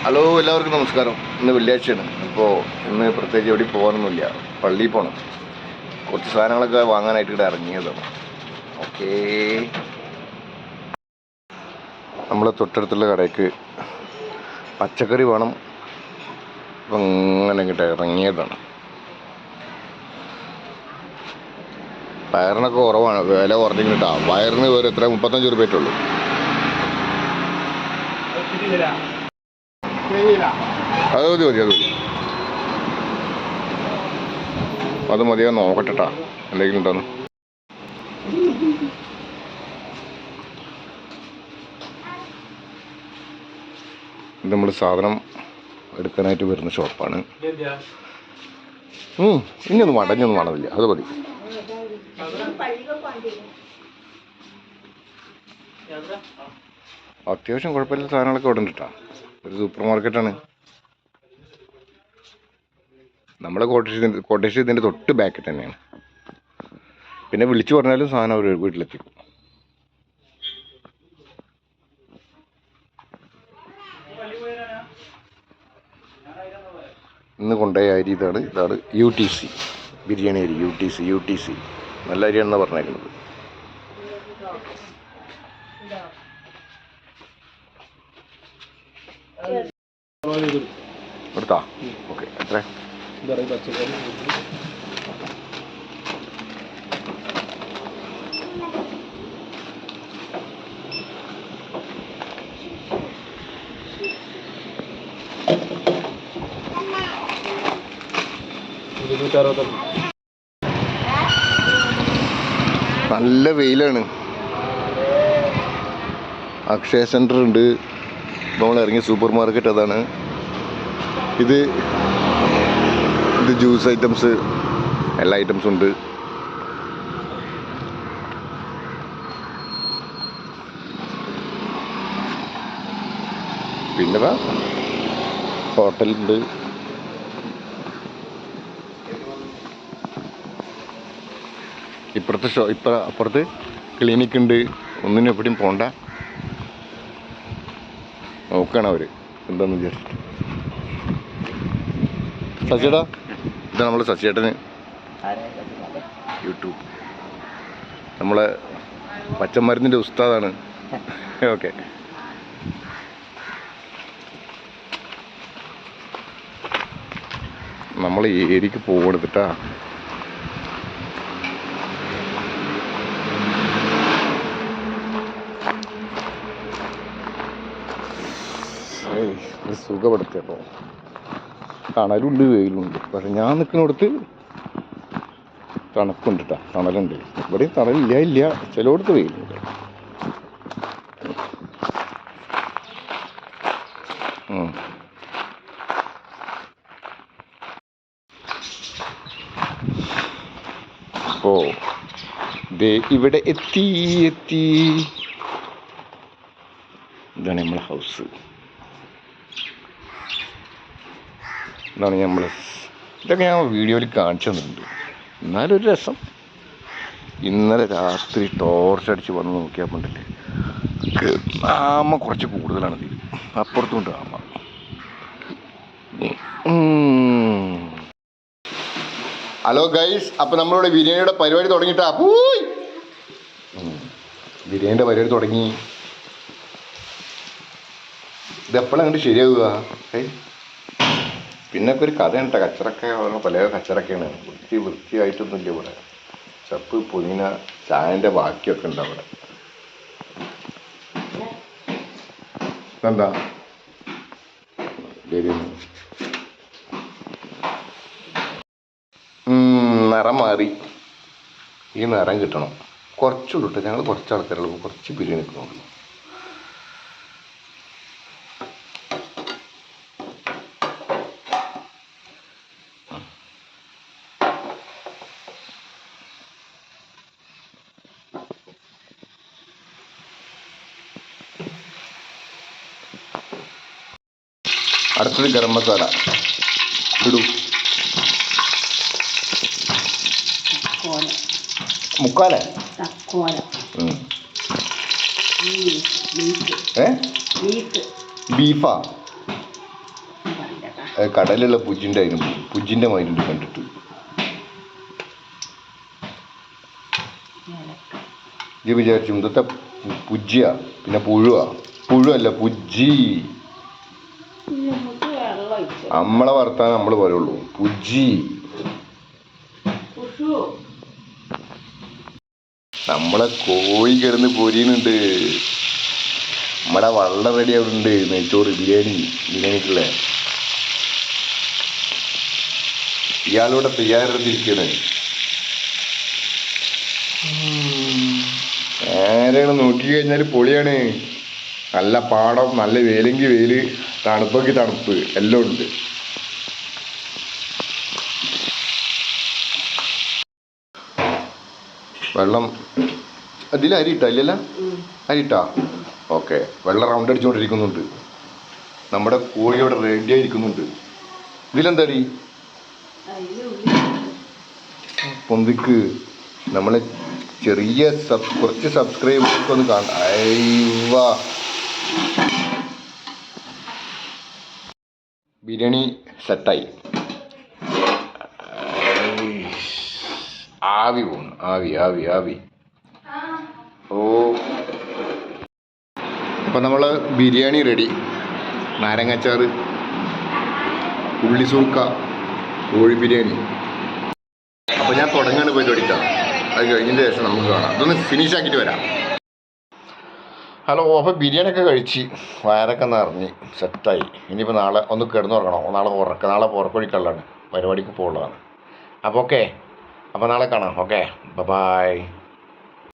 Hello, എല്ലാവർക്കും നമസ്കാരം. ഇന്ന് വെള്ളിയാഴ്ചയാണ്. അപ്പോൾ ഇന്ന് പ്രത്യേകിച്ച് എവിടെ പോകാനൊന്നുമില്ല. പള്ളിയിൽ പോകണം. കുറച്ച് സാധനങ്ങളൊക്കെ വാങ്ങാനായിട്ട് ഇവിടെ ഇറങ്ങിയതാണ്. ഓക്കേ, നമ്മൾ തൊട്ടടുത്തുള്ള കടയ്ക്ക് പച്ചക്കറി വേണം. അപ്പം അങ്ങനെ ഇങ്ങോട്ട് ഇറങ്ങിയതാണ്. പയറിനൊക്കെ കുറവാണ്, വില കുറഞ്ഞിട്ടാ. പയറിന് വേറെ എത്ര 35 രൂപയിട്ടുള്ളൂ. അത് മതി മതി അത് മതി അത് മതിയാ. നോക്കട്ടെട്ടാ എന്തെങ്കിലും ഉണ്ടോന്ന്. ഇത് നമ്മൾ സാധനം എടുക്കാനായിട്ട് വരുന്ന ഷോപ്പാണ്. ഇനിയൊന്നും വേണ്ട, ഇനിയൊന്നും വേണമെന്നില്ല, അത് മതി. അത്യാവശ്യം കുഴപ്പമില്ല സാധനങ്ങളൊക്കെ ഇവിടെ ഉണ്ട് കേട്ടോ. ഒരു സൂപ്പർ മാർക്കറ്റാണ്. നമ്മളെ കോട്ടേജ് ഇതിൻ്റെ തൊട്ട് ബാക്കിൽ തന്നെയാണ്. പിന്നെ വിളിച്ചു പറഞ്ഞാലും സാധനം അവർ വീട്ടിലെത്തിക്കും. ഇന്ന് കൊണ്ടുപോയ അരി ഇതാണ് UTC ബിരിയാണി അരി. UTC നല്ല അരിയാണെന്നാണ് പറഞ്ഞേക്കുന്നത്. എടുത്താ ഓക്കെ. എത്ര? നല്ല വെയിലാണ്. അക്ഷയ സെൻറ്റർ ഉണ്ട്. നമ്മൾ ഇറങ്ങിയ സൂപ്പർ മാർക്കറ്റ് അതാണ്. ഇത് ജ്യൂസ് ഐറ്റംസ്, എല്ലാ ഐറ്റംസും ഉണ്ട്. പിന്നെ ഹോട്ടലുണ്ട്. അപ്പുറത്ത് ക്ലിനിക്ക് ഉണ്ട്. ഒന്നിനും എവിടെയും പോണ്ട. നോക്കണം അവർ എന്താണെന്ന് വിചാരിച്ചിട്ട്. സച്ചിയേട്ടാ, ഇതാ നമ്മൾ സച്ചിയേട്ടന് യൂട്യൂബ്, നമ്മളെ പച്ചമരുന്നിൻ്റെ ഉസ്താദാണ്. ഓക്കെ, നമ്മൾ ഏരിക്ക് പോകെടുത്തിട്ടാ. സുഖപ്പെടുത്തിയപ്പോൾ തണലുണ്ട് വെയിലുണ്ട്. പക്ഷെ ഞാൻ നിൽക്കുന്നിടത്ത് തണുപ്പുണ്ട് കേട്ടോ, തണലുണ്ട്. ഇവിടെയും തണലില്ല, ചിലയിടത്ത് വെയിലുണ്ട്. അപ്പോൾ ഇവിടെ എത്തി. ഇതാണ് നമ്മളെ ഹൗസ്. ഇതാണ് നമ്മൾ. ഇതൊക്കെ ഞാൻ വീഡിയോയിൽ കാണിച്ചു തന്നിട്ടുണ്ട്. എന്നാലൊരു രസം. ഇന്നലെ രാത്രി ടോർച്ചടിച്ച് വന്ന് നോക്കിയാൽ കണ്ടില്ലേ, ആമ കുറച്ച് കൂടുതലാണ് ഇതിൽ. അപ്പുറത്തുണ്ട് ആമ. ഹലോ ഗൈസ്, അപ്പം നമ്മളിവിടെ ബിരിയാണിയുടെ പരിപാടി തുടങ്ങിയിട്ടാ. ബിരിയാണിയുടെ പരിപാടി തുടങ്ങി. ഇതെപ്പോഴാണ് അങ്ങോട്ട് ശരിയാവുക? പിന്നൊക്കെ ഒരു കഥയാണ് കേട്ടോ. കച്ചറൊക്കെ പല കച്ചറൊക്കെയാണ്. വൃത്തിയായിട്ടൊന്നുമില്ല ഇവിടെ. ചപ്പ് പൊതിന ചായൻ്റെ ബാക്കിയൊക്കെ ഉണ്ട് അവിടെ. എന്താ നിറം മാറി. ഈ നിറം കിട്ടണം. കുറച്ചുള്ളൂ കേട്ടോ. ഞങ്ങൾ കുറച്ച് ആൾക്കാരുള്ളൂ. കുറച്ച് ബിരിയാണി നിൽക്കുന്നുള്ളൂ. അടുത്തത് ഗരം മസാല ഇടൂ. മുക്കാലേ ബീഫാ? കടലിലുള്ള പുജിൻ്റെ ആയിരുന്നു, പുജിൻ്റെ മാതിരി കണ്ടിട്ട്. ഇത് വിചാരിച്ചു ഇന്നത്തെ പുജിയ, പിന്നെ പുഴുവല്ല പുജി. നമ്മളെ വർത്താനം നമ്മൾ പറയുള്ളൂ, പുജി. നമ്മളെ കോഴി കിടന്ന് പൊരിയുന്നുണ്ട്. നമ്മുടെ വള്ളം റെഡി ആവുന്നുണ്ട്. നെയ്ച്ചോറ് ബിരിയാണിക്കുള്ള ഇയാളൂടെ തയ്യാറെടുത്തിരിക്കുകയാണ്. നേരെയാണ് നോക്കി കഴിഞ്ഞാൽ പൊളിയാണ്. നല്ല പാടം, നല്ല വെയിലെങ്കിൽ വെയിൽ, തണുപ്പെങ്കിൽ തണുപ്പ്, എല്ലാം ഉണ്ട്. വെള്ളം അതിൽ അരിയിട്ടാ ഇല്ലല്ല? അരിയിട്ടാ? ഓക്കെ. വെള്ളം റൗണ്ട് അടിച്ചുകൊണ്ടിരിക്കുന്നുണ്ട്. നമ്മുടെ കോഴിയോടെ റെഡി ആയിരിക്കുന്നുണ്ട്. ഇതിലെന്താ അരി? പൊന്തിക്ക് നമ്മളെ ചെറിയ കുറച്ച് സബ്സ്ക്രൈബേഴ്സ് ഒന്ന് കാണാം. അയ്യവാ, ബിരിയാണി സെറ്റായി. ആവി പോകുന്നു, ആവി ആവി ആവി. ഓ, അപ്പം നമ്മൾ ബിരിയാണി റെഡി. നാരങ്ങാച്ചാറ്, ഉള്ളി സൂക്ക, കോഴി ബിരിയാണി. അപ്പോൾ ഞാൻ തുടങ്ങാണ് പരിപാടിയിട്ടാണ്. അത് കഴിഞ്ഞതിന് ശേഷം നമുക്ക് കാണാം. അതൊന്ന് ഫിനിഷ് ആക്കിയിട്ട് വരാം. ഹലോ. അപ്പോൾ ബിരിയാണിയൊക്കെ കഴിച്ച് വയറൊക്കെ നിറഞ്ഞ് സെറ്റായി. ഇനിയിപ്പോൾ നാളെ ഒന്ന് കിടന്നുറങ്ങണം. നാളെ പുറക്കൊഴിക്കാനുള്ളതാണ്, പരിപാടിക്ക് പോകുള്ളതാണ്. അപ്പോൾ ഓക്കെ, അപ്പോൾ നാളെ കാണാം. Okay, by.